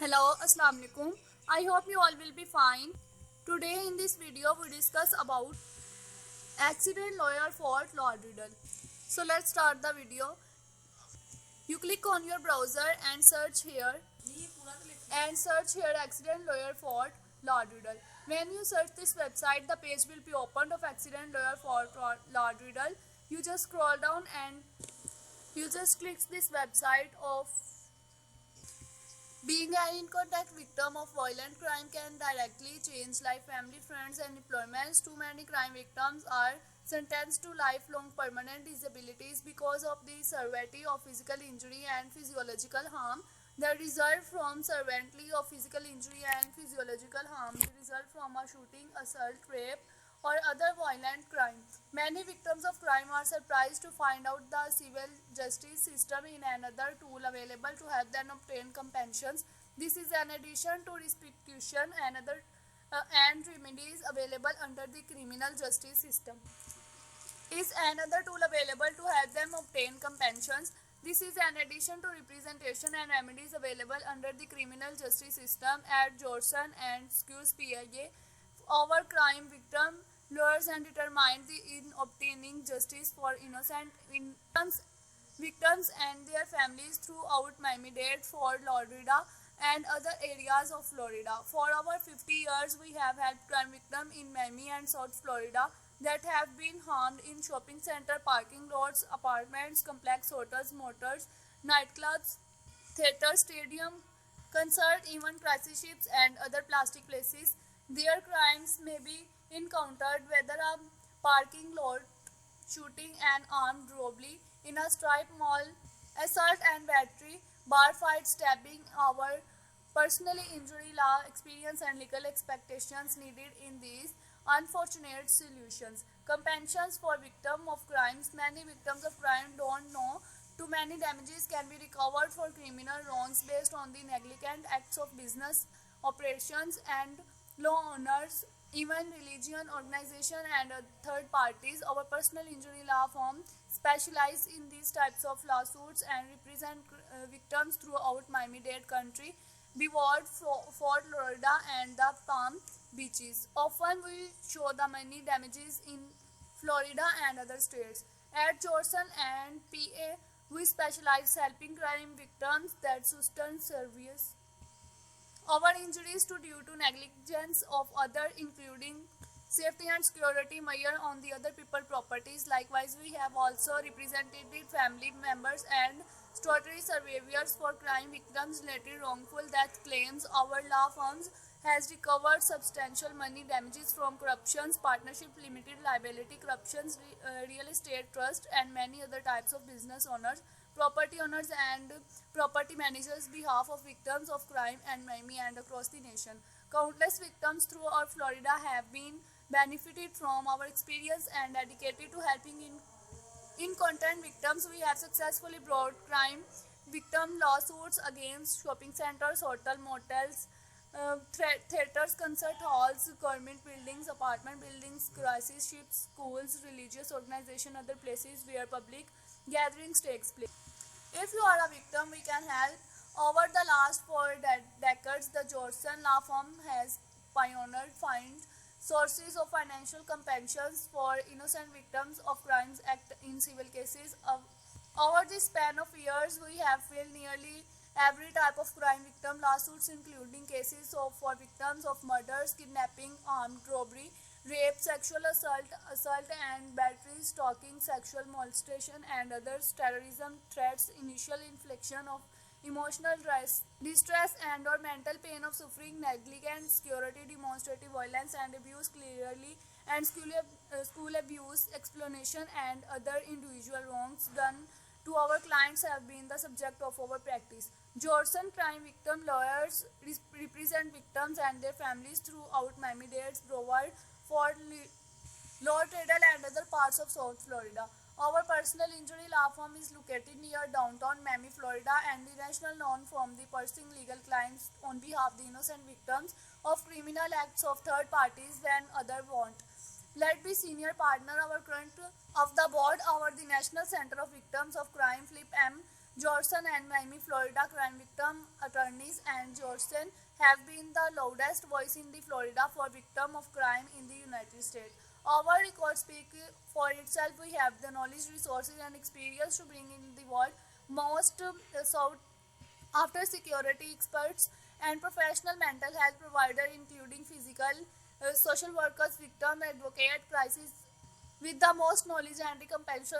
Hello, Assalamu alaikum. I hope you all will be fine. Today in this video we discuss about accident lawyer fault law riddle. So let's start the video. You click on your browser and search here accident lawyer fault law riddle. When you search this website, the page will be opened of accident lawyer fault law riddle. You just scroll down and you just click this website of being an in contact victim of violent crime can directly change life, family, friends, and employments. Too many crime victims are sentenced to lifelong permanent disabilities because of the severity of physical injury and physiological harm. The result from severity of physical injury and physiological harm, the result from a shooting, assault, rape, or other violent crime. Many victims of crime are surprised to find out the civil justice system is another tool available to help them obtain compensations. This is an addition to restitution and remedies available under the criminal justice system. Is another tool available to help them obtain compensations. This is an addition to representation and remedies available under the criminal justice system at Jorson and Skews PIA. Our crime victim lawyers and determined in obtaining justice for innocent victims and their families throughout Miami-Dade, Fort Lauderdale, and other areas of Florida. For over 50 years, we have helped crime victims in Miami and South Florida that have been harmed in shopping center, parking lots, apartments, complex hotels, motors, nightclubs, theater, stadium, concert, even crisis ships and other plastic places. Their crimes may be encountered whether a parking lot, shooting and armed robbery in a strip mall, assault and battery, bar fight, stabbing. Our personally injury law experience and legal expectations needed in these unfortunate solutions. Compensations for victims of crimes. Many victims of crime don't know too many damages can be recovered for criminal wrongs based on the negligent acts of business operations and law owners, even religion organization and third parties. Our personal injury law firm specialize in these types of lawsuits and represent victims throughout Miami-Dade country, Brevard, Fort Lauderdale, and the Palm Beaches. Often we show the many damages in Florida and other states. At Jorson and PA, we specialize helping crime victims that sustain serious our injuries due to negligence of other including safety and security measure on the other people properties. Likewise, we have also represented family members and statutory survivors for crime victims related wrongful death claims. Our law firms has recovered substantial money damages from corruptions, partnership, limited liability corruptions, real estate trust, and many other types of business owners, property owners, and property managers behalf of victims of crime and Miami and across the nation. Countless victims throughout Florida have been benefited from our experience and dedicated to helping in content victims. We have successfully brought crime victim lawsuits against shopping centers, hotel, motels, theaters, concert halls, government buildings, apartment buildings, crisis ships, schools, religious organizations, other places where public gatherings takes place. If you are a victim, we can help. Over the last four decades, the Jorson law firm has pioneered find sources of financial compensations for innocent victims of crimes act in civil cases. Over the span of years, we have filed nearly every type of crime victim lawsuits, including cases for victims of murders, kidnapping, armed robbery, rape, sexual assault and battery, stalking, sexual molestation, and others, terrorism threats, initial infliction of emotional distress and or mental pain of suffering, negligence, security, demonstrative violence and abuse, clearly, and school abuse, explanation, and other individual wrongs done to our clients have been the subject of our practice. Jorson crime victim lawyers represent victims and their families throughout Miami-Dade, Brevard, Fort Lauderdale, and other parts of South Florida. Our personal injury law firm is located near downtown Miami, Florida, and the national known firm the pursuing legal claims on behalf of the innocent victims of criminal acts of third parties when other want. Let be senior partner our current of the board our the National Center of Victims of Crime Flip M Jordan and Miami, Florida crime victim attorneys and Jordan have been the loudest voice in the Florida for victim of crime in the United States. Our records speak for itself. We have the knowledge, resources, and experience to bring in the world most sought after security experts and professional mental health providers, including physical, social workers, victim advocate, crisis with the most knowledge and compassion.